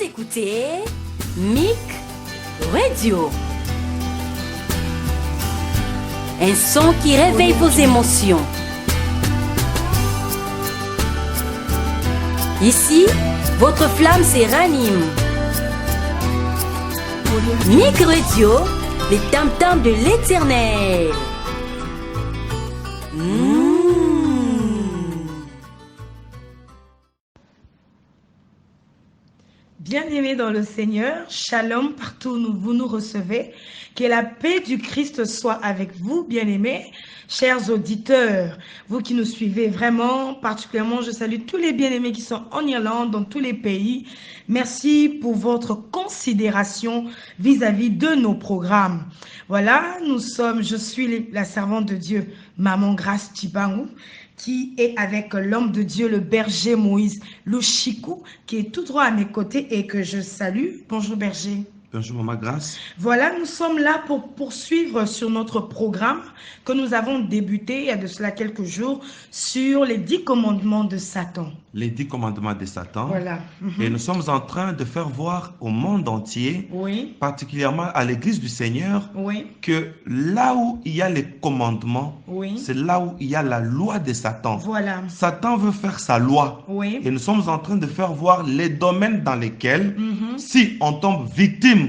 écoutez Mic Radio. Un son qui réveille vos émotions. Ici, votre flamme se ranime. Mic Radio, les tam-tams de l'éternel. Bien-aimés dans le Seigneur, shalom partout où vous nous recevez. Que la paix du Christ soit avec vous, bien-aimés, chers auditeurs. Vous qui nous suivez vraiment, particulièrement, je salue tous les bien-aimés qui sont en Irlande, dans tous les pays. Merci pour votre considération vis-à-vis de nos programmes. Voilà, je suis la servante de Dieu, Maman Grace Tibangou, qui est avec l'homme de Dieu, le berger Moïse Louchikou, qui est tout droit à mes côtés et que je salue. Bonjour berger. Bonjour Maman Grace. Voilà, nous sommes là pour poursuivre sur notre programme que nous avons débuté il y a de cela quelques jours sur les 10 commandements de Satan. Les 10 commandements de Satan. Voilà. Et nous sommes en train de faire voir au monde entier, Oui. particulièrement à l'Église du Seigneur, Oui. que là où il y a les commandements, Oui. c'est là où il y a la loi de Satan. Voilà. Satan veut faire sa loi. Oui. Et nous sommes en train de faire voir les domaines dans lesquels, si on tombe victime,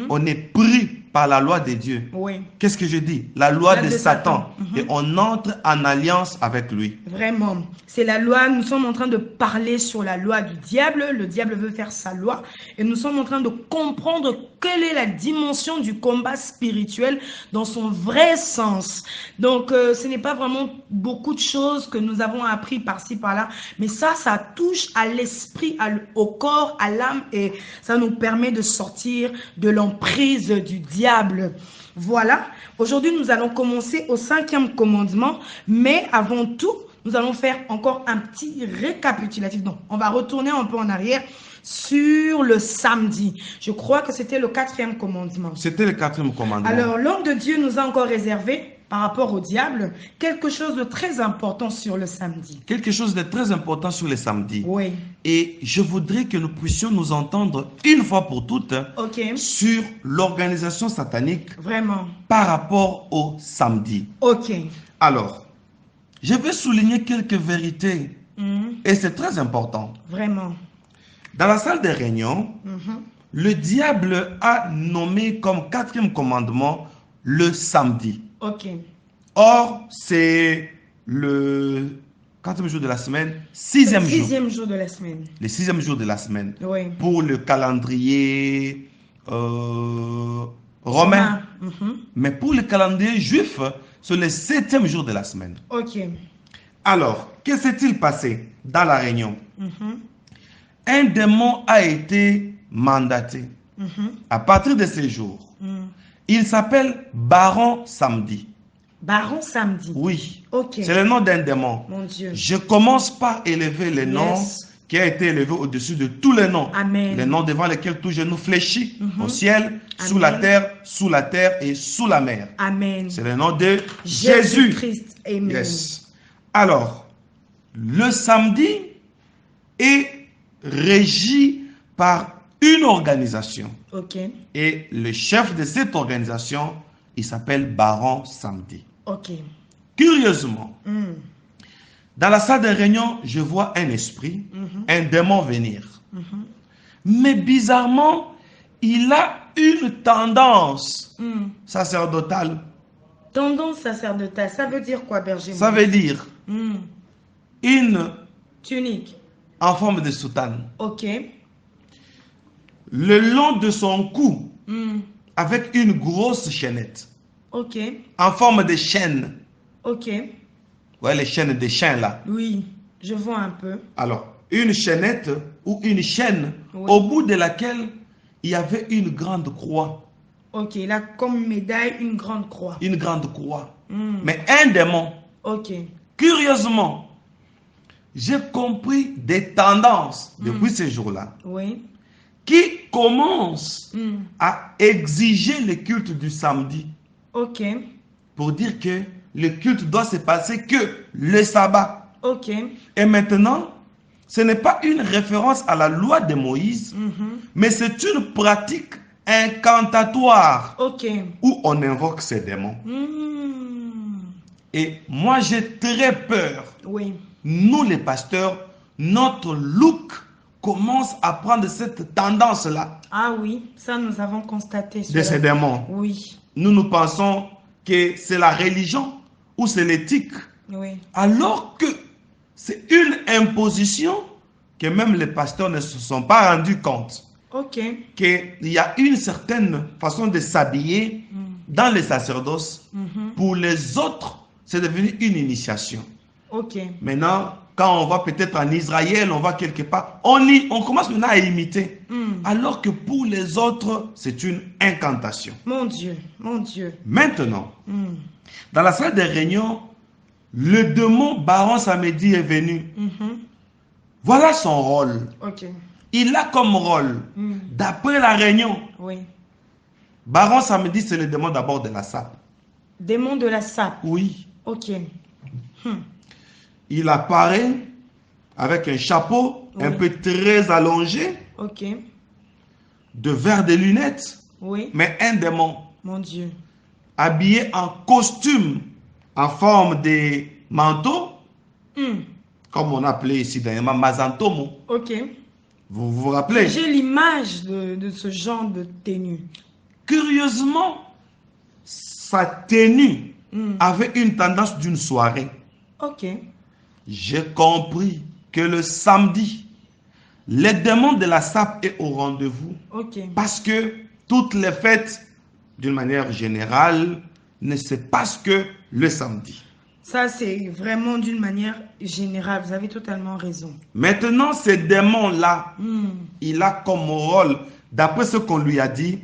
on est pris par la loi de Dieu. Oui. Qu'est-ce que je dis? La loi de Satan. Et on entre en alliance avec lui. Vraiment. C'est la loi. Nous sommes en train de parler sur la loi du diable. Le diable veut faire sa loi. Et nous sommes en train de comprendre quelle est la dimension du combat spirituel dans son vrai sens. Donc, ce n'est pas vraiment beaucoup de choses que nous avons appris par-ci, par-là. Mais ça touche à l'esprit, au corps, à l'âme. Et ça nous permet de sortir de l'emprise du diable. Voilà. Aujourd'hui, nous allons commencer au 5e commandement. Mais avant tout, nous allons faire encore un petit récapitulatif. Donc, on va retourner un peu en arrière sur le samedi. Je crois que c'était le 4e commandement. C'était le 4e commandement. Alors, l'homme de Dieu nous a encore réservé, par rapport au diable, quelque chose de très important sur le samedi. Quelque chose de très important sur le samedi. Oui. Et je voudrais que nous puissions nous entendre une fois pour toutes sur l'organisation satanique. Vraiment. Par rapport au samedi. Ok. Alors, je vais souligner quelques vérités. Et c'est très important. Vraiment. Dans la salle des réunions, le diable a nommé comme 4e commandement le samedi. Ok. Or, c'est le 4e jour de la semaine, 6e jour. 6e jour de la semaine. Le 6e jour de la semaine. Oui. Pour le calendrier romain. Mais pour le calendrier juif, c'est le 7e jour de la semaine. Ok. Alors, que s'est-il passé dans la réunion? Un démon a été mandaté. À partir de ce jour, il s'appelle Baron Samedi. Baron Samedi. Oui. Ok. C'est le nom d'un démon. Mon Dieu. Je commence par élever le nom qui a été élevé au-dessus de tous les noms. Amen. Les noms devant lesquels tout genou fléchit au ciel, sous la terre et sous la mer. Amen. C'est le nom de Jésus. Christ. Amen. Yes. Alors, le samedi est régi par une organisation. Ok. Et le chef de cette organisation, il s'appelle Baron Samedi. Ok. Curieusement, dans la salle de réunion, je vois un esprit, un démon venir. Mais bizarrement, il a une tendance sacerdotale. Tendance sacerdotale, ça veut dire quoi, berger? Ça veut dire une tunique en forme de soutane. Ok. Le long de son cou, avec une grosse chaînette. Ok. En forme de chaîne. Ok. Ouais, les chaînes des chiens là. Oui, je vois un peu. Alors, une chaînette ou une chaîne au bout de laquelle il y avait une grande croix. Ok, là, comme médaille, une grande croix. Une grande croix. Mais un démon. Ok. Curieusement, j'ai compris des tendances depuis ce jour-là. Oui. Qui commencent à exiger le culte du samedi. Ok. Pour dire que le culte doit se passer que le sabbat. Ok. Et maintenant, ce n'est pas une référence à la loi de Moïse, mais c'est une pratique incantatoire Ok. où on invoque ces démons. Et moi, j'ai très peur. Oui. Nous, les pasteurs, notre look commence à prendre cette tendance-là Ah oui, ça nous avons constaté. de ces démons. Oui. Nous pensons que c'est la religion ou c'est l'éthique, Oui. alors que c'est une imposition que même les pasteurs ne se sont pas rendus compte. Ok. Qu'il y a une certaine façon de s'habiller dans les sacerdoces. Pour les autres, c'est devenu une initiation. Ok. Maintenant, quand on va peut-être en Israël, on va quelque part, on commence maintenant à imiter. Alors que pour les autres, c'est une incantation. Mon Dieu, mon Dieu. Maintenant, dans la salle de réunion, le démon Baron Samedi est venu. Voilà son rôle. Ok. Il a comme rôle, d'après la réunion, Oui. Baron Samedi, c'est le démon d'abord de la sape. Démon de la sape. Oui. Ok. Il apparaît avec un chapeau un peu très allongé, Ok. de verre de lunettes, Oui. mais un démon Mon Dieu. habillé en costume en forme de manteau, comme on appelait ici dernièrement Mazantomo. Ok. Vous vous rappelez? J'ai l'image de ce genre de tenue. Curieusement, sa tenue avait une tendance d'une soirée. Ok. J'ai compris que le samedi, les démons de la sape est au rendez-vous. Ok. Parce que toutes les fêtes, d'une manière générale, ne se passent que le samedi. Ça, c'est vraiment d'une manière générale. Vous avez totalement raison. Maintenant, ces démons-là, il a comme rôle, d'après ce qu'on lui a dit,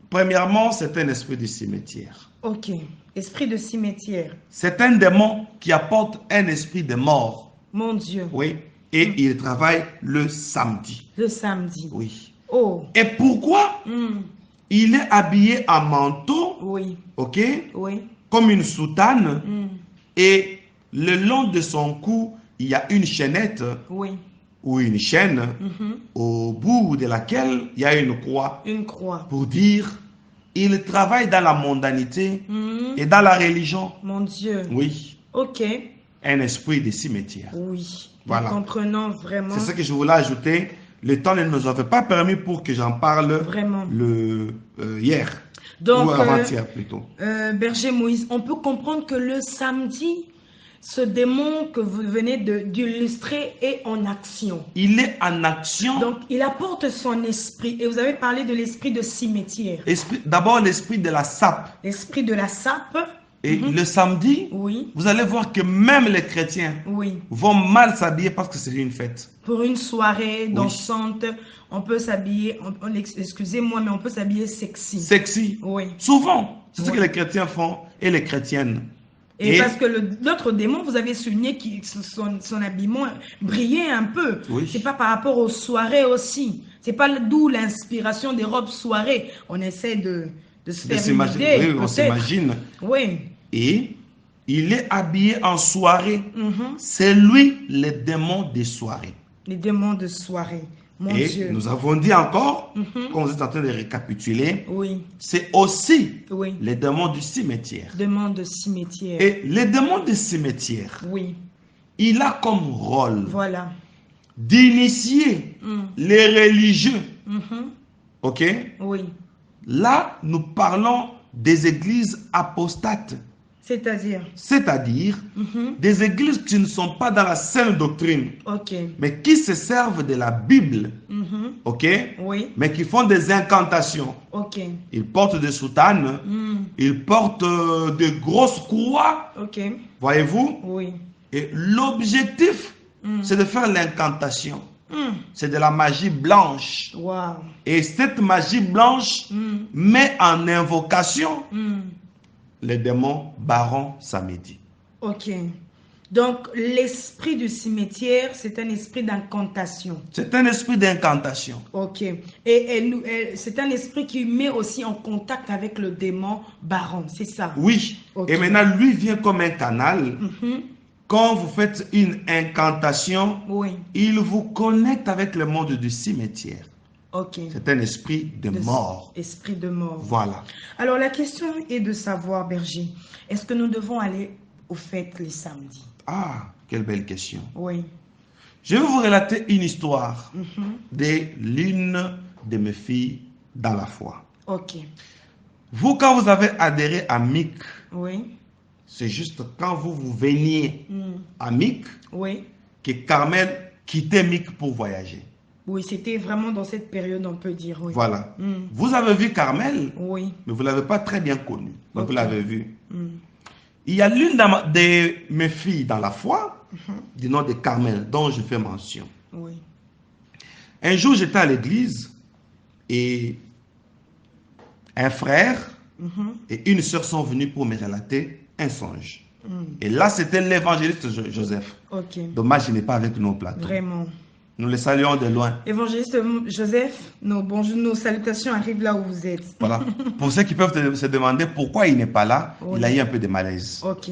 premièrement, c'est un esprit du cimetière. Ok. Esprit de cimetière. C'est un démon qui apporte un esprit de mort. Mon Dieu. Oui. Et il travaille le samedi. Le samedi. Oui. Oh. Et pourquoi il est habillé en manteau, Oui. ok, Oui. comme une soutane, et le long de son cou, il y a une chaînette Oui. ou une chaîne au bout de laquelle il y a une croix. Une croix. Pour dire, il travaille dans la mondanité et dans la religion. Mon Dieu. Oui. Ok. Un esprit de cimetière. Oui. Voilà. Nous comprenons vraiment. C'est ce que je voulais ajouter. Le temps ne nous avait pas permis pour que j'en parle Vraiment. hier. Donc, ou avant-hier plutôt. Berger Moïse, on peut comprendre que le samedi, ce démon que vous venez d'illustrer est en action. Il est en action. Donc, il apporte son esprit. Et vous avez parlé de l'esprit de cimetière. D'abord, l'esprit de la sape. L'esprit de la sape. Et le samedi, oui. Vous allez voir que même les chrétiens vont mal s'habiller parce que c'est une fête. Pour une soirée dansante, on peut s'habiller, excusez-moi, mais on peut s'habiller sexy. Sexy. Oui. Souvent, c'est ce que les chrétiens font et les chrétiennes. Et parce que l'autre démon, vous avez souligné que son habillement brillait un peu. Oui. C'est pas par rapport aux soirées aussi. C'est pas d'où l'inspiration des robes soirées. On essaie de se faire une idée. Oui, on s'imagine. Oui. Et il est habillé en soirée. C'est lui le démon des soirées. Les démons de soirée. Mon et Dieu. Nous avons dit encore, quand vous êtes en train de récapituler, c'est aussi les démons du cimetière. Démons de cimetière. Et les démons du cimetière, il a comme rôle d'initier les religieux. Ok? Oui. Là, nous parlons des églises apostates. C'est-à-dire des églises qui ne sont pas dans la saine doctrine, mais qui se servent de la Bible, mais qui font des incantations. Ils portent des soutanes, ils portent de grosses croix, voyez-vous? Et l'objectif, c'est de faire l'incantation. C'est de la magie blanche. Et cette magie blanche met en invocation les démons Baron Samedi. Ok. Donc, l'esprit du cimetière, c'est un esprit d'incantation. C'est un esprit d'incantation. Ok. Et c'est un esprit qui met aussi en contact avec le démon Baron, c'est ça? Oui. Okay. Et maintenant, lui vient comme un canal quand vous faites une incantation, Oui. il vous connecte avec le monde du cimetière. Ok. C'est un esprit de mort. Esprit de mort. Voilà. Alors la question est de savoir, berger, est-ce que nous devons aller aux fêtes les samedis? Ah, quelle belle question. Oui. Je vais vous relater une histoire de l'une de mes filles dans la foi. Ok. Vous, quand vous avez adhéré à MIC, Oui. c'est juste quand vous veniez à MIC Oui. que Carmel quittait MIC pour voyager. Oui, c'était vraiment dans cette période, on peut dire. Oui. Voilà. Vous avez vu Carmel, Oui. mais vous ne l'avez pas très bien connu. Donc vous l'avez vu. Mm. Il y a l'une de mes filles dans la foi, du nom de Carmel, dont je fais mention. Oui. Un jour, j'étais à l'église et un frère et une sœur sont venus pour me relater un songe. Et là, c'était l'évangéliste Joseph. Ok. Dommage, il n'est pas avec nous au plateau. Vraiment. Nous le saluons de loin. Évangéliste Joseph, nos salutations arrivent là où vous êtes. Voilà. Pour ceux qui peuvent se demander pourquoi il n'est pas là, Oui. il a eu un peu de malaise. Ok.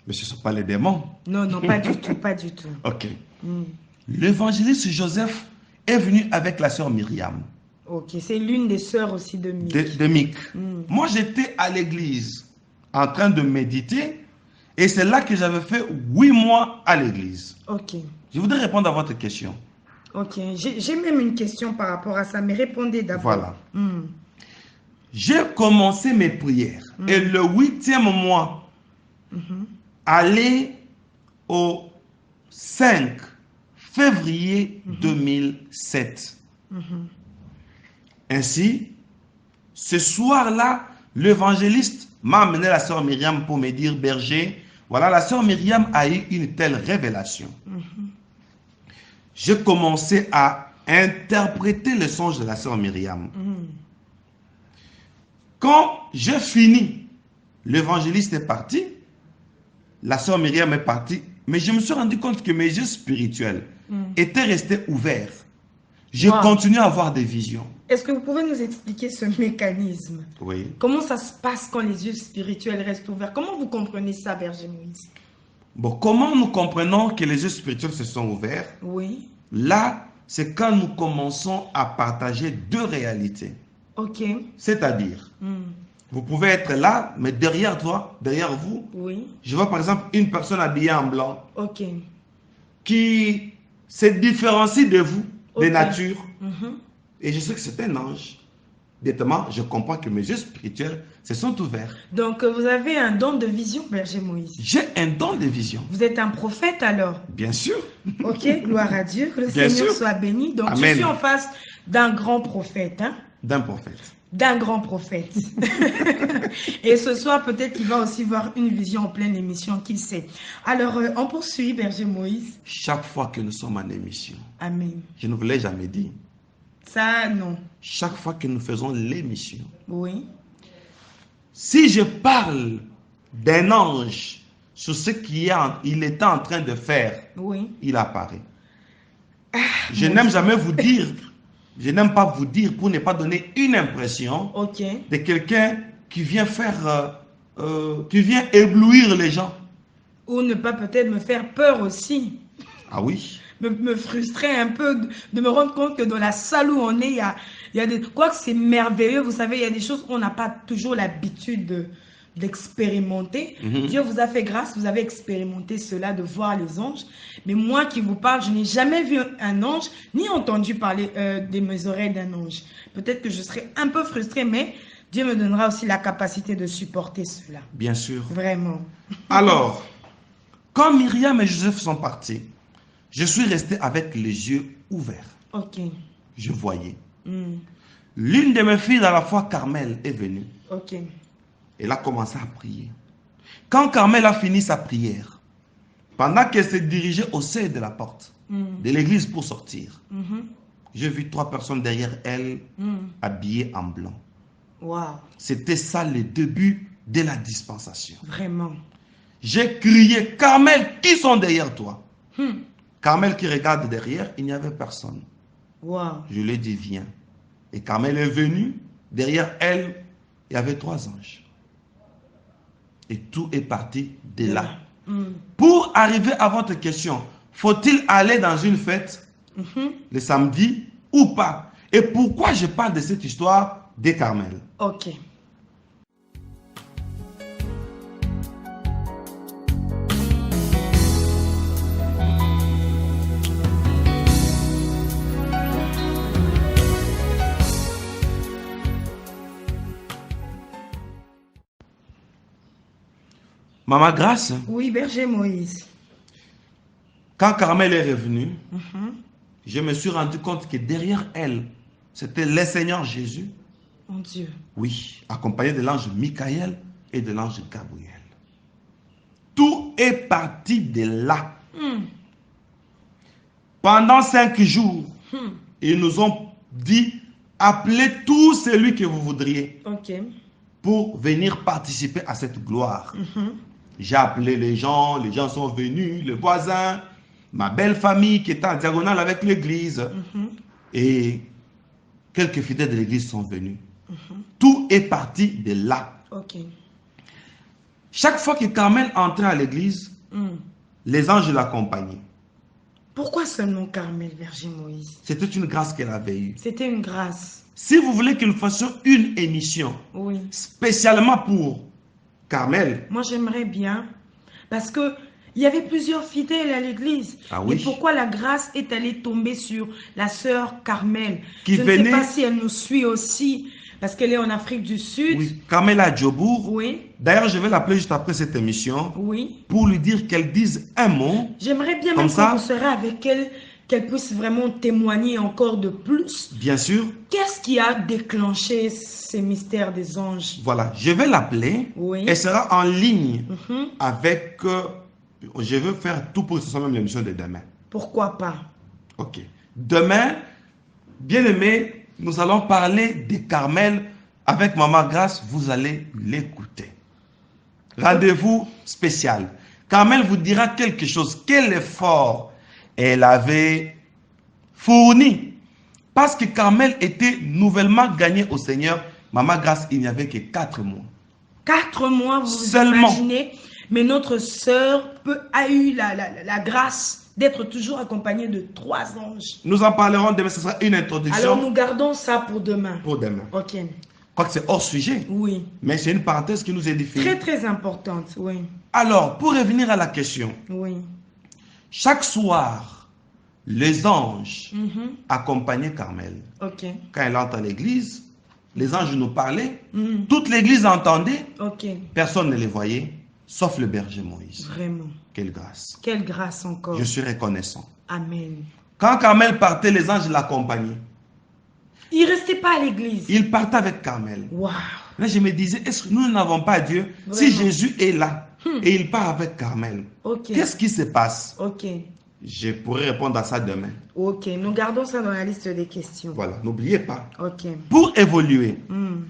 Mais ce ne sont pas les démons. Non, non, pas du tout, pas du tout. Ok. L'évangéliste Joseph est venu avec la sœur Myriam Ok, c'est l'une des sœurs aussi de Mick. de Mick. Moi, j'étais à l'église en train de méditer et c'est là que j'avais fait 8 mois à l'église. Ok. Je voudrais répondre à votre question. Ok, j'ai même une question par rapport à ça, mais répondez d'abord. Voilà. J'ai commencé mes prières et le 8e mois, aller au 5 février 2007. Ainsi, ce soir-là, l'évangéliste m'a amené la sœur Myriam pour me dire, berger, voilà, la sœur Myriam a eu une telle révélation. J'ai commencé à interpréter le songe de la sœur Myriam. Quand j'ai fini, l'évangéliste est parti, la sœur Myriam est partie, mais je me suis rendu compte que mes yeux spirituels étaient restés ouverts. J'ai continué à avoir des visions. Est-ce que vous pouvez nous expliquer ce mécanisme? Oui. Comment ça se passe quand les yeux spirituels restent ouverts? Comment vous comprenez ça, berger Moïse? Bon, comment nous comprenons que les yeux spirituels se sont ouverts? Oui. Là, c'est quand nous commençons à partager deux réalités. Ok. C'est-à-dire, vous pouvez être là, mais derrière toi, derrière vous, Oui. je vois par exemple une personne habillée en blanc Ok. qui se différencie de vous, de Ok. nature. Et je sais que c'est un ange. Directement, je comprends que mes yeux spirituels se sont ouverts. Donc, vous avez un don de vision, berger Moïse. J'ai un don de vision. Vous êtes un prophète alors? Bien sûr. Ok, gloire à Dieu, que le Bien Seigneur sûr. soit béni. Donc, Amen. je suis en face d'un grand prophète, hein? D'un prophète. D'un grand prophète. Et ce soir, peut-être qu'il va aussi voir une vision en pleine émission, qui sait. Alors, on poursuit, berger Moïse. Chaque fois que nous sommes en émission, Amen. je ne vous l'ai jamais dit, Ça, non. chaque fois que nous faisons l'émission, Oui. si je parle d'un ange sur ce qu'il était en train de faire, Oui. il apparaît. Je n'aime jamais vous dire, je n'aime pas vous dire pour ne pas donner une impression Ok. de quelqu'un qui vient faire, qui vient éblouir les gens. Ou ne pas peut-être me faire peur aussi. Ah oui. Me frustrer un peu, de me rendre compte que dans la salle où on est, il y a des... Quoique c'est merveilleux, vous savez, il y a des choses qu'on n'a pas toujours l'habitude d'expérimenter. Dieu vous a fait grâce, vous avez expérimenté cela, de voir les anges. Mais moi qui vous parle, je n'ai jamais vu un ange, ni entendu parler de mes oreilles d'un ange. Peut-être que je serai un peu frustrée, mais Dieu me donnera aussi la capacité de supporter cela. Bien sûr. Vraiment. Alors, quand Myriam et Joseph sont partis, je suis resté avec les yeux ouverts. Ok. Je voyais. L'une de mes filles dans la foi, Carmel, est venue. Ok. Elle a commencé à prier. Quand Carmel a fini sa prière, pendant qu'elle se dirigeait au seuil de la porte de l'église pour sortir, j'ai vu 3 personnes derrière elle habillées en blanc. Wow. C'était ça le début de la dispensation. Vraiment. J'ai crié, Carmel, qui sont derrière toi? Carmel qui regarde derrière, il n'y avait personne. Wow. Je lui ai dit, viens. Et Carmel est venue, derrière elle, il y avait 3 anges. Et tout est parti de là. Pour arriver à votre question, faut-il aller dans une fête le samedi ou pas? Et pourquoi je parle de cette histoire des Carmel? Ok. Maman Grâce, Oui, berger Moïse. quand Carmel est revenue, je me suis rendu compte que derrière elle, c'était le Seigneur Jésus. Mon Dieu. Oui, accompagné de l'ange Michael et de l'ange Gabriel. Tout est parti de là. Pendant 5 jours, ils nous ont dit, appelez tout celui que vous voudriez Ok. pour venir participer à cette gloire. J'ai appelé les gens sont venus, les voisins, ma belle famille qui était en diagonale avec l'église. Et quelques fidèles de l'église sont venus. Tout est parti de là. Ok. Chaque fois que Carmel entrait à l'église, les anges l'accompagnaient. Pourquoi ce nom Carmel, berger Moïse? C'était une grâce qu'elle avait eue. C'était une grâce. Si vous voulez que nous fassions une émission Oui. spécialement pour Carmel, Moi, j'aimerais bien. Parce que il y avait plusieurs fidèles à l'église. Ah oui. Et pourquoi la grâce est allée tomber sur la sœur Carmel? Qui Je ne venait- sais pas si elle nous suit aussi, parce qu'elle est en Afrique du Sud. oui, Carmel à Djobour. Oui. D'ailleurs, je vais l'appeler juste après cette émission Oui. pour lui dire qu'elle dise un mot. J'aimerais bien Comme même ça. quand on sera avec elle, qu'elle puisse vraiment témoigner encore de plus. Bien sûr, Qu'est-ce qui a déclenché ces mystères des anges? voilà, je vais l'appeler. Oui. Elle sera en ligne Mhm. avec... je veux faire tout pour que ce soit même l'émission de demain. Pourquoi pas? Ok. Demain, bien aimé, nous allons parler de Carmel avec Maman Grâce. Vous allez l'écouter. Rendez-vous spécial. Carmel vous dira quelque chose. Quel effort elle avait fourni. Parce que Carmel était nouvellement gagné au Seigneur. Maman Grâce, il n'y avait que 4 mois. 4 mois, vous Seulement. imaginez? Mais notre sœur a eu la grâce d'être toujours accompagnée de 3 anges. Nous en parlerons demain. Ce sera une introduction Alors nous gardons ça pour demain. pour demain. Ok. Quoique c'est hors sujet. Oui. Mais c'est une parenthèse qui nous édifie. Très très importante. Oui. Alors, pour revenir à la question, Oui. chaque soir, les anges Mhm. accompagnaient Carmel. Ok. Quand elle entre à l'église, les anges nous parlaient. Mhm. Toute l'église entendait. Ok. Personne ne les voyait, sauf le berger Moïse. Vraiment. Quelle grâce. Quelle grâce encore. Je suis reconnaissant. Amen. Quand Carmel partait, les anges l'accompagnaient. Il ne restait pas à l'église. Il partait avec Carmel. Waouh. Là, je me disais, est-ce que nous n'avons pas Dieu? Si Vraiment. Jésus est là et il part avec Carmel, Ok. qu'est-ce qui se passe? Ok. Je pourrai répondre à ça demain. Ok. Nous gardons ça dans la liste des questions. Voilà, n'oubliez pas. Ok. Pour évoluer, Hmm.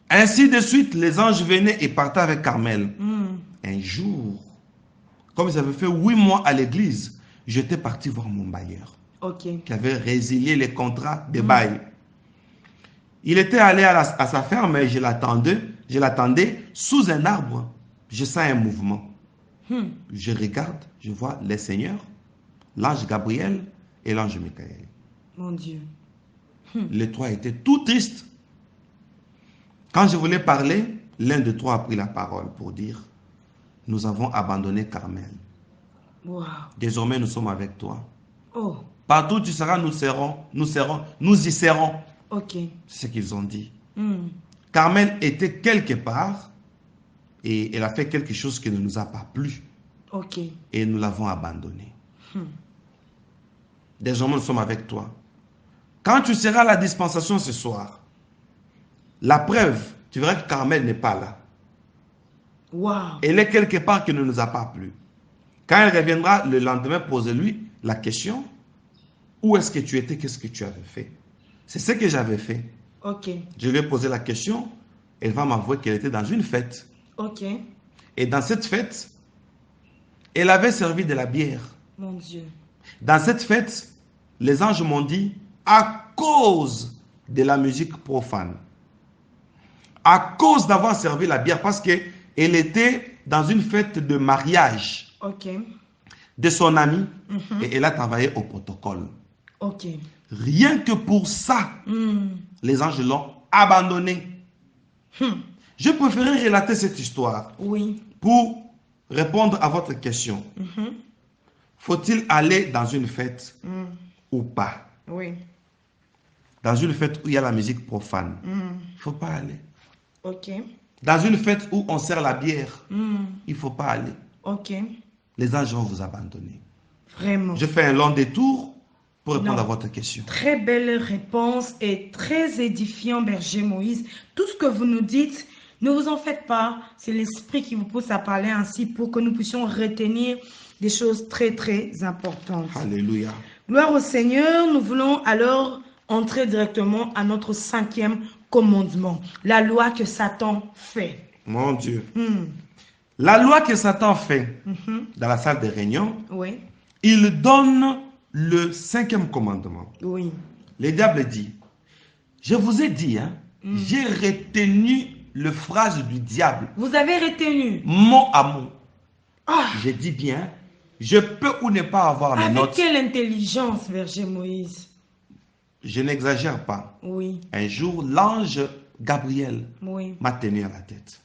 ainsi de suite, les anges venaient et partaient avec Carmel. Hmm. Un jour, comme j'avais fait 8 mois à l'église, j'étais parti voir mon bailleur Ok. qui avait résilié les contrats de bail. Il était allé à sa ferme et je l'attendais sous un arbre. Je sens un mouvement. Hmm. Je regarde, je vois les seigneurs, l'ange Gabriel et l'ange Michael. Mon Dieu. Les 3 étaient tout tristes. Quand je voulais parler, l'un des 3 a pris la parole pour dire, nous avons abandonné Carmel. Waouh. Désormais, nous sommes avec toi. Oh. Partout où tu seras, nous y serons. Ok. C'est ce qu'ils ont dit. Hmm. Carmel était quelque part et elle a fait quelque chose qui ne nous a pas plu. Ok. Et nous l'avons abandonné. Désormais, nous sommes avec toi. Quand tu seras à la dispensation ce soir, la preuve, tu verras que Carmel n'est pas là. Waouh. Elle est quelque part qui ne nous a pas plu. Quand elle reviendra le lendemain, posez-lui la question. Où est-ce que tu étais? Qu'est-ce que tu avais fait? C'est ce que j'avais fait. Ok. Je lui ai posé la question. Elle va m'avouer qu'elle était dans une fête. Ok. Et dans cette fête, elle avait servi de la bière. Mon Dieu. Dans cette fête, les anges m'ont dit, à cause de la musique profane, à cause d'avoir servi la bière, parce qu'elle était dans une fête de mariage Ok. de son ami et elle a travaillé au protocole. Ok. Rien que pour ça, Hmm. les anges l'ont abandonné. Hmm. Je préférais relater cette histoire Oui. pour répondre à votre question. Mhm. Faut-il aller dans une fête Hmm. ou pas? Oui. Dans une fête où il y a la musique profane, il Hmm. ne faut pas aller. Ok. Dans une fête où on sert la bière, Hmm. il ne faut pas aller. Ok. Les anges vont vous abandonner. Vraiment. Je fais un long détour pour répondre Non. à votre question. Très belle réponse et très édifiant, Berger Moïse. Tout ce que vous nous dites, ne vous en faites pas. C'est l'Esprit qui vous pousse à parler ainsi pour que nous puissions retenir des choses très, très importantes. Alléluia. Gloire au Seigneur. Nous voulons alors entrer directement à notre 5e commandement. La loi que Satan fait. Mon Dieu. Hmm. La loi que Satan fait Mhm. dans la salle des réunions, Oui, il donne le 5e commandement. oui. Le diable dit, je vous ai dit, hein, j'ai retenu le phrase du diable, Vous avez retenu. mot à mot. Ah, J'ai dit bien, je peux ou ne pas avoir mes avec notes. quelle intelligence, Berger Moïse. Je n'exagère pas. Oui, Un jour, l'ange Gabriel oui. m'a tenu à la tête.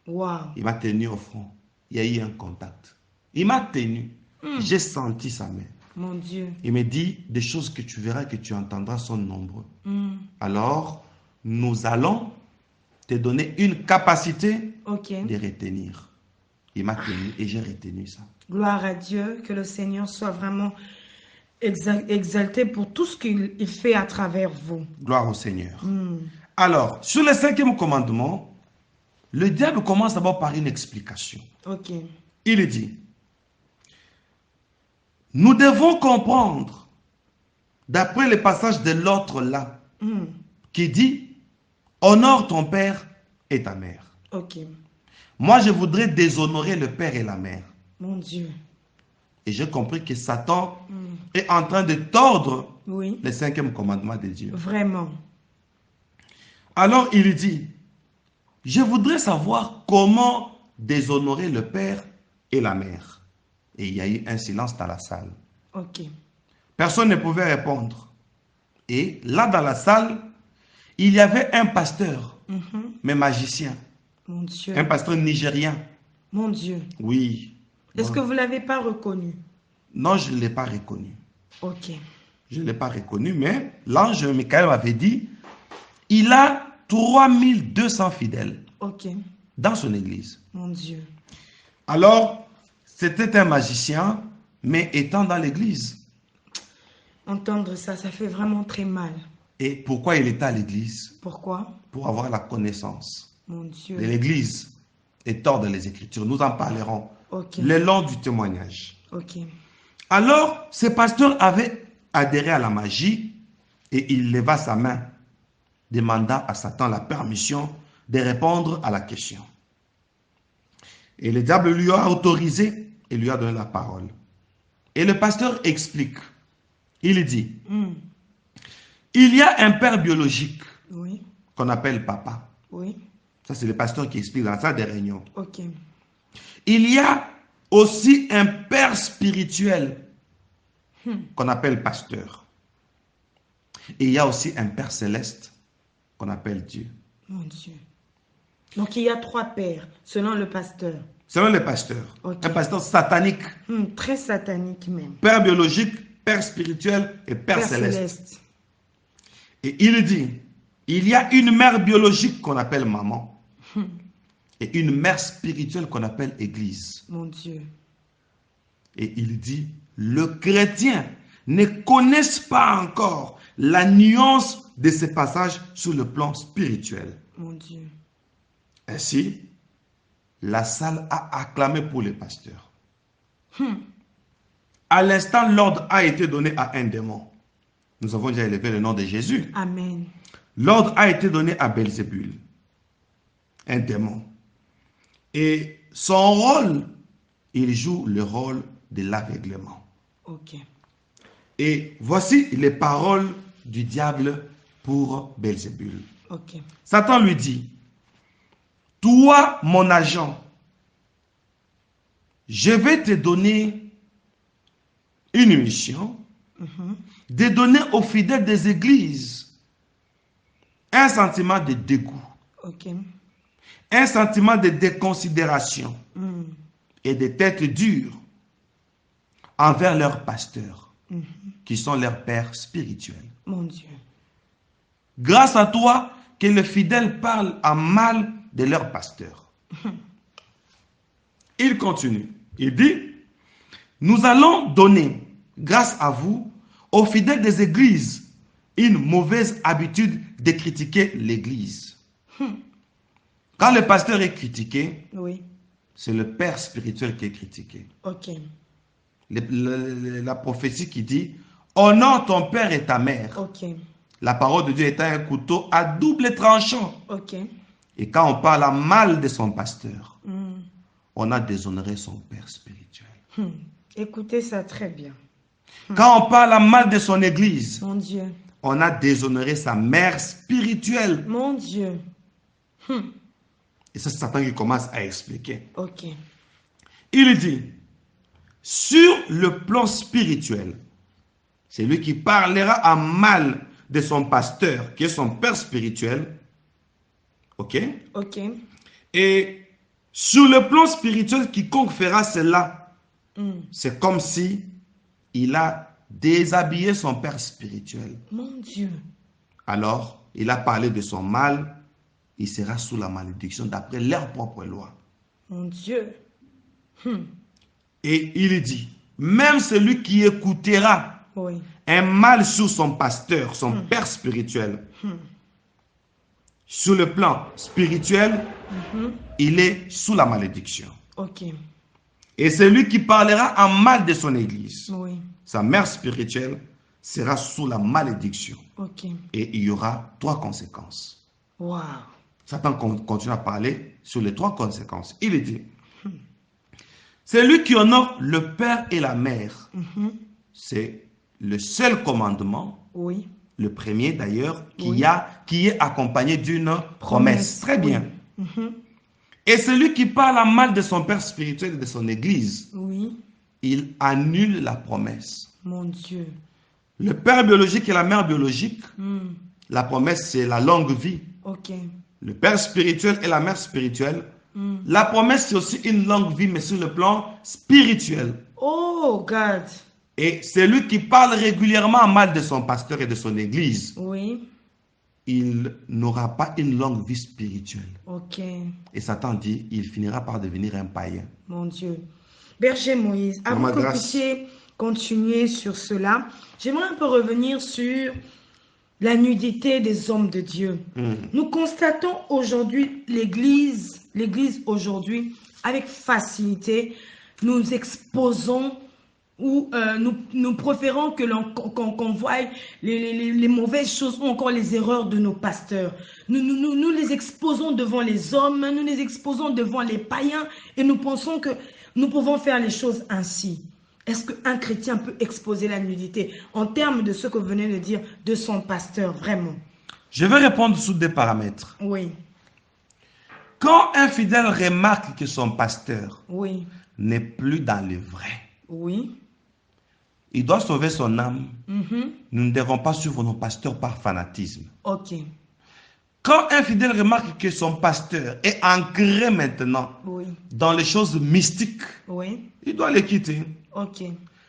Waouh. Il m'a tenu au front. Il y a eu un contact. Il m'a tenu. J'ai senti sa main. Mon Dieu. Il me dit, des choses que tu verras, que tu entendras sont nombreux. Hmm. Alors, nous allons te donner une capacité Ok. de retenir. Il m'a tenu et j'ai retenu ça. Gloire à Dieu. Que le Seigneur soit vraiment exalté pour tout ce qu'il fait à travers vous. Gloire au Seigneur. Hmm. Alors, sur le 5e commandement, le diable commence d'abord par une explication. Ok. Il dit, nous devons comprendre, d'après le passage de l'autre là, Hmm. qui dit, honore ton père et ta mère. Ok. Moi, je voudrais déshonorer le père et la mère. Mon Dieu. Et j'ai compris que Satan est en train de tordre Oui. le 5e commandement de Dieu. Vraiment. Alors il dit, je voudrais savoir comment déshonorer le père et la mère. Et il y a eu un silence dans la salle. Ok. Personne ne pouvait répondre. Et là dans la salle, il y avait un pasteur, Mhm. mais magicien, Mon Dieu. un pasteur nigérien. Mon Dieu. Oui. Est-ce Bon. que vous ne l'avez pas reconnu? Non, je ne l'ai pas reconnu. Ok. Je ne l'ai pas reconnu, mais l'ange Michael m'avait dit, il a 3200 fidèles Ok. dans son église. Mon Dieu. Alors, c'était un magicien, mais étant dans l'église. Entendre ça, ça fait vraiment très mal. Et pourquoi il était à l'église? Pourquoi? Pour avoir la connaissance Mon Dieu. de l'église et tordre les Écritures. Nous en parlerons Ok. le long du témoignage. Ok. Alors, ce pasteur avait adhéré à la magie et il leva sa main, demandant à Satan la permission de répondre à la question. Et le diable lui a autorisé et lui a donné la parole. Et le pasteur explique. Il dit, Hmm. il y a un père biologique Oui. qu'on appelle papa. Oui. Ça, c'est le pasteur qui explique dans la salle des réunions. Ok. Il y a aussi un père spirituel qu'on appelle pasteur. Et il y a aussi un père céleste qu'on appelle Dieu. Mon Dieu. Donc il y a 3 pères, selon le pasteur. Selon le pasteur, Ok. un pasteur satanique, Très satanique même. père biologique, père spirituel et père céleste. Et il dit, il y a une mère biologique qu'on appelle maman et une mère spirituelle qu'on appelle église. Mon Dieu. Et il dit, le chrétien ne connaisse pas encore la nuance de ces passages sur le plan spirituel. Mon Dieu. Ainsi, la salle a acclamé pour le pasteur. À l'instant, l'ordre a été donné à un démon. Nous avons déjà élevé le nom de Jésus. Amen. L'ordre a été donné à Belzébul, un démon. Et son rôle, il joue le rôle de l'aveuglement. Ok. Et voici les paroles du diable pour Belzébul. Ok. Satan lui dit, toi, mon agent, je vais te donner une mission de donner aux fidèles des églises un sentiment de dégoût, Ok. un sentiment de déconsidération et de tête dure envers leurs pasteurs, qui sont leurs pères spirituels. Mon Dieu. Grâce à toi, que les fidèles parlent en mal de leurs pasteurs. Il continue. Il dit, nous allons donner, grâce à vous, aux fidèles des églises, une mauvaise habitude de critiquer l'église. Quand le pasteur est critiqué, Oui. c'est le père spirituel qui est critiqué. Ok. La prophétie qui dit, honore ton père et ta mère. Ok. La parole de Dieu étant un couteau à double tranchant. Ok. Et quand on parle à mal de son pasteur, on a déshonoré son père spirituel. Écoutez ça très bien. Quand on parle à mal de son église, Mon Dieu. on a déshonoré sa mère spirituelle. Mon Dieu. Et ça, c'est Satan qui commence à expliquer. Ok. Il dit, sur le plan spirituel, c'est lui qui parlera à mal de son pasteur, qui est son père spirituel. Ok? Ok. Et sur le plan spirituel, quiconque fera cela, c'est comme si il a déshabillé son père spirituel. Mon Dieu. Alors, il a parlé de son mal, il sera sous la malédiction d'après leur propre loi. Mon Dieu. Et il dit, même celui qui écoutera Oui. un mal sur son pasteur, son père spirituel, sur le plan spirituel, il est sous la malédiction. Ok. Et celui qui parlera en mal de son église, Oui. sa mère spirituelle, sera sous la malédiction. Ok. Et il y aura 3 conséquences. Wow. Satan continue à parler sur les 3 conséquences. Il dit, celui qui honore le père et la mère, c'est le seul commandement, Oui. le premier d'ailleurs, Oui. qui est accompagné d'une promesse. Très bien. Oui. Et celui qui parle en mal de son père spirituel et de son église, Oui. il annule la promesse. Mon Dieu. Le père biologique et la mère biologique, la promesse c'est la longue vie. Ok. Le père spirituel et la mère spirituelle, la promesse c'est aussi une longue vie, mais sur le plan spirituel. Oh, God. Et celui qui parle régulièrement en mal de son pasteur et de son église, Oui. il n'aura pas une longue vie spirituelle. Ok. Et Satan dit, il finira par devenir un païen. Mon Dieu. Berger Moïse, avant Maman que vous grâce. puissiez continuer sur cela, j'aimerais un peu revenir sur la nudité des hommes de Dieu. Nous constatons aujourd'hui l'Église aujourd'hui, avec facilité, nous exposons ou nous préférons qu'on voie les mauvaises choses ou encore les erreurs de nos pasteurs. Nous les exposons devant les hommes, nous les exposons devant les païens et nous pensons que nous pouvons faire les choses ainsi. Est-ce qu'un chrétien peut exposer la nudité en termes de ce que vous venez de dire de son pasteur, vraiment? Je vais répondre sous 2 paramètres. Oui. Quand un fidèle remarque que son pasteur Oui. n'est plus dans le vrai, Oui. il doit sauver son âme. Nous ne devons pas suivre nos pasteurs par fanatisme. Ok. Quand un fidèle remarque que son pasteur est ancré maintenant Oui. dans les choses mystiques, Oui. il doit les quitter. Ok.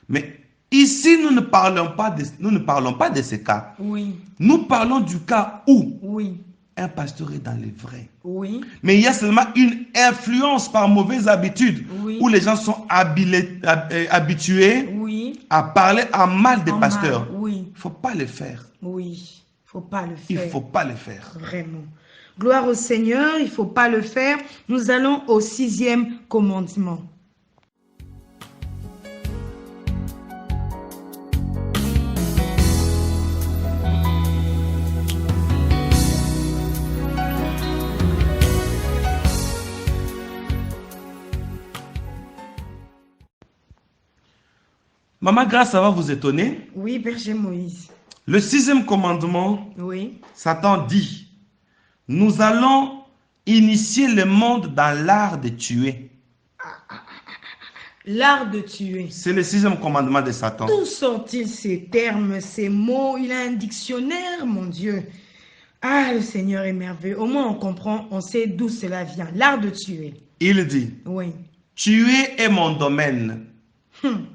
Mais ici, nous ne parlons pas de ce cas. Oui. Nous parlons du cas où Oui. un pasteur est dans le vrai. Oui. Mais il y a seulement une influence par mauvaise habitude Oui. où les gens sont habitués Oui. à parler en mal des En pasteurs. mal, oui. Il ne faut pas le faire. Oui. Faut pas le Il faire. ne faut pas le faire. Vraiment. Gloire au Seigneur, il ne faut pas le faire. Nous allons au 6e commandement. Maman Grâce, ça va vous étonner. Oui, Berger Moïse. Le 6e commandement, Oui. Satan dit, nous allons initier le monde dans l'art de tuer. L'art de tuer. C'est le 6e commandement de Satan. D'où sont-ils ces termes, ces mots? Il a un dictionnaire, mon Dieu. Ah, le Seigneur est merveilleux. Au moins, on comprend, on sait d'où cela vient. L'art de tuer. Il dit, Oui. tuer est mon domaine.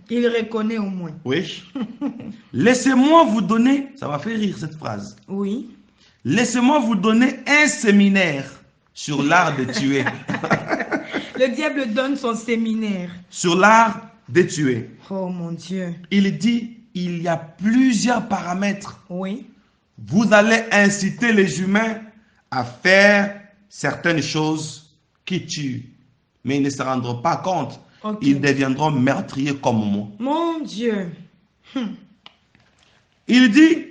Il reconnaît au moins. Oui. Laissez-moi vous donner, ça m'a fait rire cette phrase. Oui. Laissez-moi vous donner un séminaire sur l'art de tuer. Le diable donne son séminaire. Sur l'art de tuer. Oh mon Dieu. Il dit, il y a plusieurs paramètres. Oui. Vous allez inciter les humains à faire certaines choses qui tuent. Mais ils ne se rendront pas compte. Ok. Ils deviendront meurtriers comme moi. Mon Dieu. Il dit,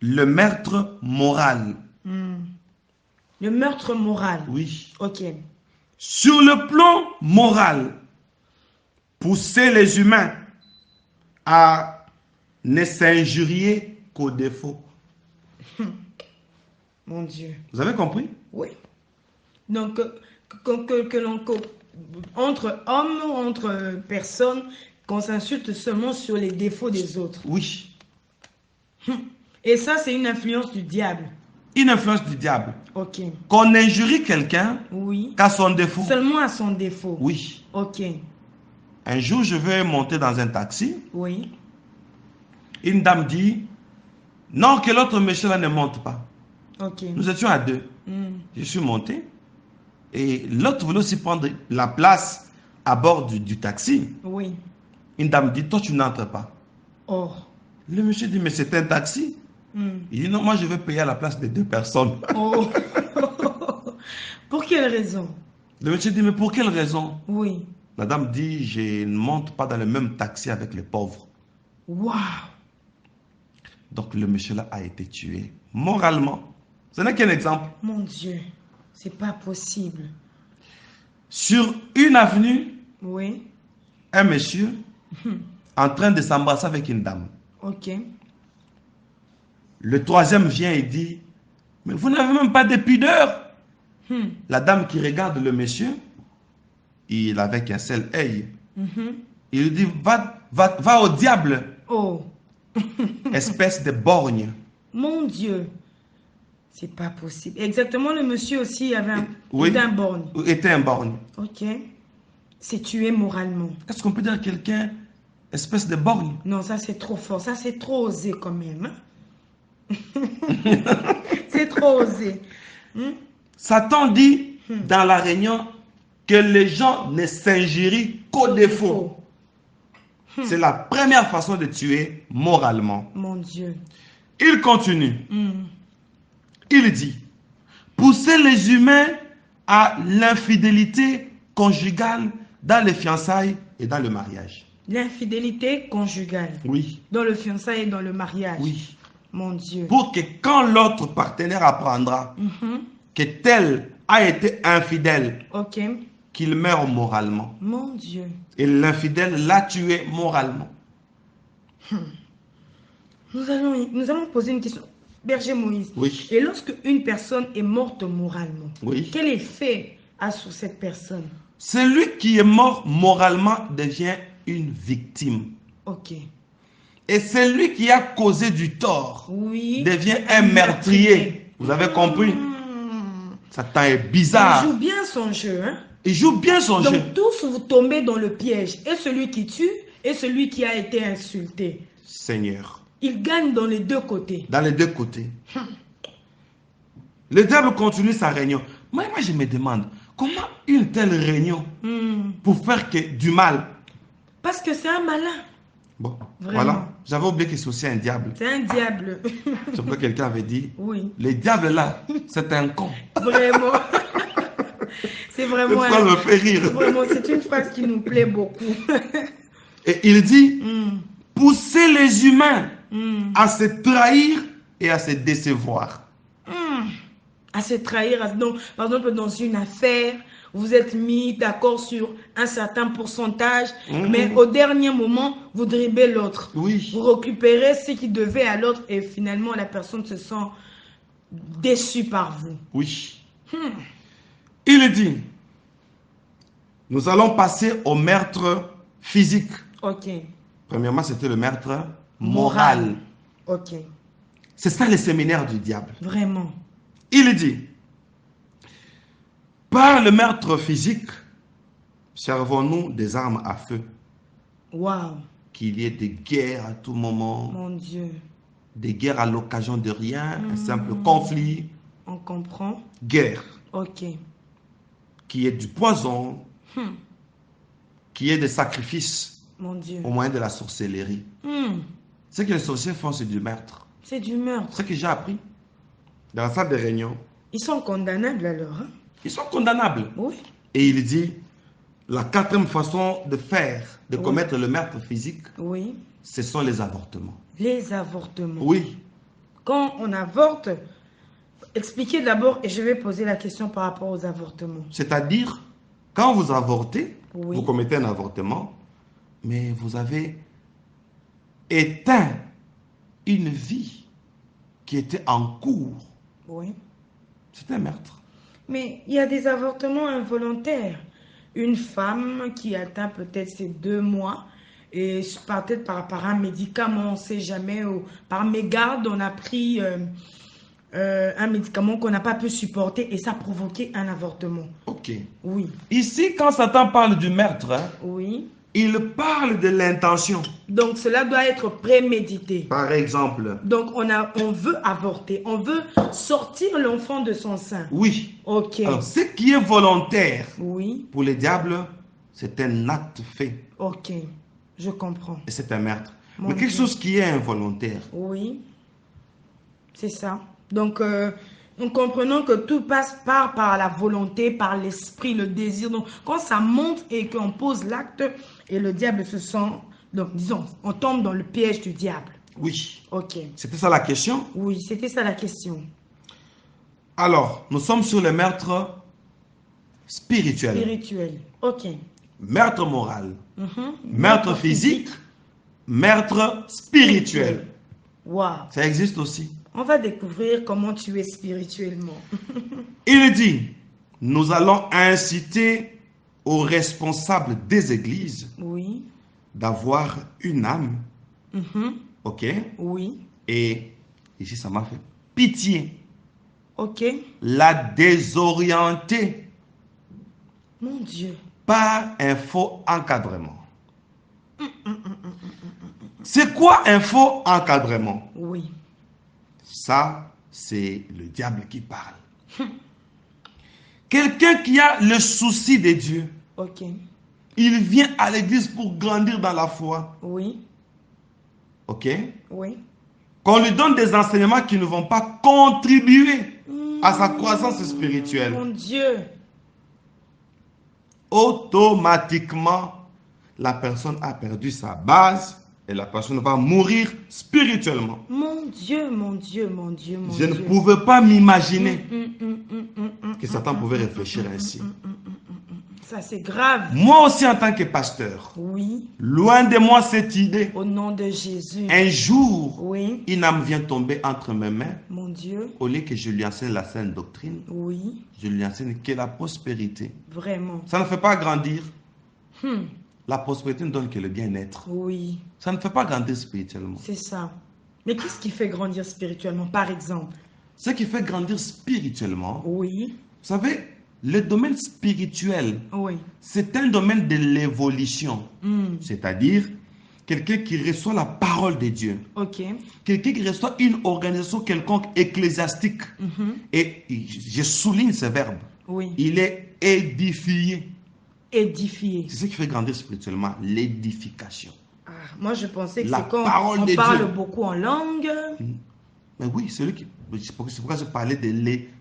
le meurtre moral. Le meurtre moral. Oui. Ok. Sur le plan moral, pousser les humains à ne s'injurier qu'au défaut. Mon Dieu. Vous avez compris? Oui. Donc, entre hommes, entre personnes, qu'on s'insulte seulement sur les défauts des autres. Oui. Et ça, c'est une influence du diable. Une influence du diable. Ok. Qu'on injurie quelqu'un Oui. qu'à son défaut. Seulement à son défaut. Oui. Ok. Un jour, je vais monter dans un taxi. Oui. Une dame dit, non, que l'autre monsieur là ne monte pas. Ok. Nous étions à deux. Je suis monté. Et l'autre voulait aussi prendre la place à bord du taxi. Oui. Une dame dit, toi tu n'entres pas. Oh. Le monsieur dit, mais c'est un taxi. Il dit, non, moi je vais payer à la place des deux personnes. Oh. Pour quelle raison? Le monsieur dit, mais pour quelle raison? Oui. La dame dit, je ne monte pas dans le même taxi avec les pauvres. Waouh. Donc le monsieur là a été tué moralement. Ce n'est qu'un exemple. Mon Dieu. C'est pas possible. Sur une avenue, Oui. un monsieur en train de s'embrasser avec une dame. Ok. Le troisième vient et dit, mais vous n'avez même pas de pudeur. La dame qui regarde le monsieur, il avait qu'un seul œil. Il lui dit, va au diable, Oh. espèce de borgne. Mon Dieu. C'est pas possible. Exactement, le monsieur aussi avait Oui. était un borgne. Était un borgne. Ok. C'est tué moralement. Est-ce qu'on peut dire quelqu'un, espèce de borgne? Non, ça c'est trop fort. Ça c'est trop osé quand même. C'est trop osé. Satan dit dans la réunion que les gens ne s'injurient qu'au défaut. C'est la première façon de tuer moralement. Mon Dieu. Il continue. Il dit, pousser les humains à l'infidélité conjugale dans les fiançailles et dans le mariage. L'infidélité conjugale. Oui. Dans le fiançailles et dans le mariage. Oui. Mon Dieu. Pour que quand l'autre partenaire apprendra que tel a été infidèle, Ok. qu'il meure moralement. Mon Dieu. Et l'infidèle l'a tué moralement. Nous allons poser une question. Berger Moïse. Oui. Et lorsque une personne est morte moralement, Oui. quel effet a sur cette personne? Celui qui est mort moralement devient une victime. Ok. Et celui qui a causé du tort Oui. devient un meurtrier. Vous avez compris? Satan est bizarre. Il joue bien son jeu. Hein? Il joue bien son jeu. Donc tous vous tombez dans le piège. Et celui qui tue et celui qui a été insulté. Seigneur. Il gagne dans les deux côtés. Dans les deux côtés. Le diable continue sa réunion. Moi, je me demande, comment une telle réunion pour faire que du mal? Parce que c'est un malin. Bon, Vraiment. voilà. J'avais oublié que c'est aussi un diable. C'est un diable. C'est pourquoi quelqu'un avait dit, Oui. le diable là, c'est un con. Vraiment. C'est vraiment Cette phrase me fait rire. Vraiment, c'est une phrase qui nous plaît beaucoup. Et il dit, pousser les humains à se trahir et à se décevoir. À se trahir. Donc, par exemple, dans une affaire, vous êtes mis d'accord sur un certain pourcentage, mais au dernier moment, vous dribez l'autre. Oui. Vous récupérez ce qui devait à l'autre et finalement, la personne se sent déçue par vous. Oui. Il dit, nous allons passer au meurtre physique. Ok. Premièrement, c'était le meurtre moral. Ok. C'est ça le séminaire du diable. Vraiment. Il dit, par le meurtre physique, servons-nous des armes à feu. Waouh. Qu'il y ait des guerres à tout moment, Mon Dieu. des guerres à l'occasion de rien, un simple conflit, On comprend. guerre, Ok. qu'il y ait du poison, qu'il y ait des sacrifices Mon Dieu. au moyen de la sorcellerie. Ce que les sorciers font, c'est du meurtre. C'est du meurtre. Ce que j'ai appris dans la salle de réunion, Ils sont condamnables alors. Hein? ils sont condamnables. Oui. Et il dit, la quatrième façon de faire, de commettre le meurtre physique, Oui. ce sont les avortements. Les avortements. Oui, Quand on avorte, expliquez d'abord et je vais poser la question par rapport aux avortements. c'est-à-dire, quand vous avortez, Oui. vous commettez un avortement, mais vous avez éteint une vie qui était en cours. Oui. C'est un meurtre. Mais il y a des avortements involontaires. Une femme qui atteint peut-être ses 2 mois et peut-être par un médicament, on ne sait jamais, ou par mégarde, on a pris un médicament qu'on n'a pas pu supporter et ça a provoqué un avortement. Ok. Oui. Ici, quand Satan parle du meurtre, hein, Oui. il parle de l'intention. Donc cela doit être prémédité. Par exemple, Donc on veut avorter, on veut sortir l'enfant de son sein. oui. Ok. Alors, ce qui est volontaire Oui. pour les diables, c'est un acte fait. Ok. Je comprends. Et c'est un meurtre. Mon Mais quelque Dieu. chose qui est involontaire. Oui. C'est ça. Donc nous comprenons que tout passe par la volonté, par l'esprit, le désir. Donc quand ça monte et qu'on pose l'acte et le diable se sent, donc disons, on tombe dans le piège du diable. Oui. Ok. C'était ça la question. Oui, c'était ça la question. Alors, nous sommes sur le meurtre spirituel. Spirituel. Ok. Meurtre moral. Mhm. Meurtre physique. Meurtre spirituel. Waouh. Ça existe aussi. On va découvrir comment tu es spirituellement. Il dit, nous allons inciter aux responsables des églises Oui. d'avoir une âme. Mhm. Ok? Oui. Et ici, ça m'a fait pitié. Ok. La désorienter Mon Dieu. par un faux encadrement. C'est quoi un faux encadrement? Oui. Ça, c'est le diable qui parle. Quelqu'un qui a le souci de Dieu, Ok. il vient à l'église pour grandir dans la foi. Oui. Ok? Oui. Qu'on lui donne des enseignements qui ne vont pas contribuer à sa croissance spirituelle. Mon Dieu. Automatiquement, la personne a perdu sa base et la personne va mourir spirituellement. Mon Dieu, mon Dieu, mon Dieu, mon Je Dieu. ne pouvais pas m'imaginer que Satan pouvait réfléchir ainsi. Ça, c'est grave. Moi aussi, en tant que pasteur, Oui. loin de moi cette idée. Au nom de Jésus. Un jour, Oui. une âme vient tomber entre mes mains. Mon Dieu. Au lieu que je lui enseigne la saine doctrine, Oui. je lui enseigne que la prospérité. Vraiment. Ça ne fait pas grandir. La prospérité ne donne que le bien-être. Oui. Ça ne fait pas grandir spirituellement. C'est ça. Mais qu'est-ce qui fait grandir spirituellement, par exemple? Ce qui fait grandir spirituellement, vous Oui. savez, le domaine spirituel, Oui. c'est un domaine de l'évolution. C'est-à-dire, quelqu'un qui reçoit la parole de Dieu. Ok. Quelqu'un qui reçoit une organisation quelconque ecclésiastique. Et je souligne ce verbe. Oui. Il est édifié. Édifier. C'est ce qui fait grandir spirituellement, l'édification. Ah, moi, je pensais que La c'est quand parole on de parle Dieu. beaucoup en langue. Mais oui, c'est pourquoi je parlais de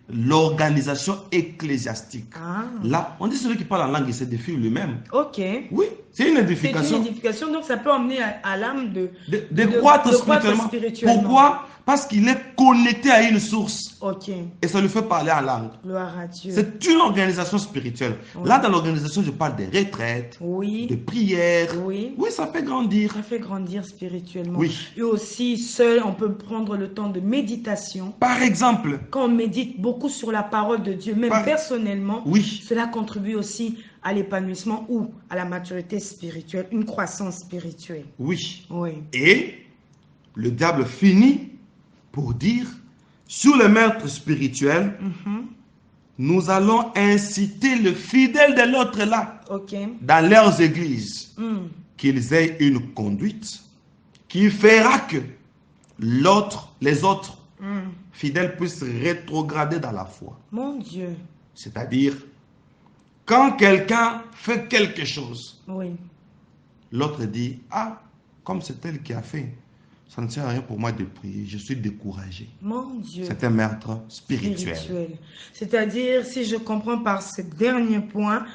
l'organisation ecclésiastique. Ah. Là, on dit celui qui parle en langue, il s'édifie lui-même. Ok. Oui, c'est une C'est édification. une édification, donc ça peut emmener à l'âme De croître spirituellement. Pourquoi? Parce qu'il est connecté à une source. Ok. Et ça lui fait parler en langue. Gloire à Dieu. C'est une organisation spirituelle. Oui. Là, dans l'organisation, je parle des retraites, Oui. de prières. Oui. Oui, ça fait grandir. Ça fait grandir spirituellement. Oui. Et aussi, seul, on peut prendre le temps de méditation. Par exemple, Quand on médite beaucoup sur la parole de Dieu, même Par- personnellement, oui, cela contribue aussi à l'épanouissement ou à la maturité spirituelle, une croissance spirituelle. Oui. Oui. Et le diable finit pour dire, sur le meurtre spirituel, nous allons inciter le fidèle de l'autre là, dans leurs églises, qu'ils aient une conduite qui fera que les autres fidèles puissent rétrograder dans la foi. Mon Dieu. C'est-à-dire, quand quelqu'un fait quelque chose, l'autre dit, ah, comme c'est elle qui a fait, ça ne sert à rien pour moi de prier, je suis découragé. Mon Dieu. C'est un meurtre spirituel. C'est-à-dire, si je comprends par ce dernier point,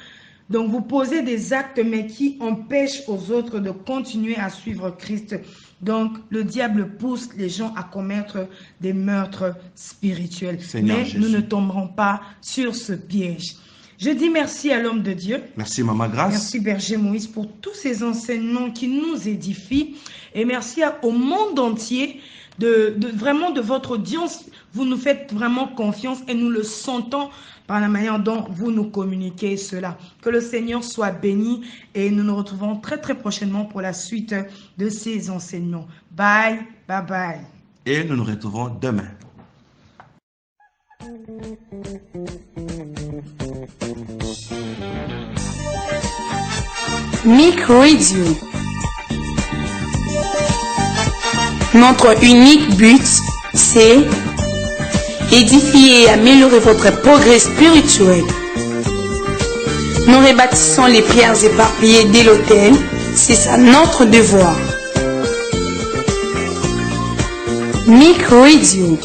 donc vous posez des actes mais qui empêchent aux autres de continuer à suivre Christ. Donc le diable pousse les gens à commettre des meurtres spirituels. Seigneur mais Jésus, nous ne tomberons pas sur ce piège. Je dis merci à l'homme de Dieu. Merci Maman Grâce. Merci Berger Moïse pour tous ces enseignements qui nous édifient. Et merci au monde entier vraiment de votre audience. Vous nous faites vraiment confiance et nous le sentons par la manière dont vous nous communiquez cela. Que le Seigneur soit béni et nous nous retrouvons très très prochainement pour la suite de ces enseignements. Bye, bye bye. Et nous nous retrouvons demain. Mic Radio. Notre unique but, c'est édifier et améliorer votre progrès spirituel. Nous rebâtissons les pierres éparpillées de l'autel, c'est ça notre devoir. Mic Radio.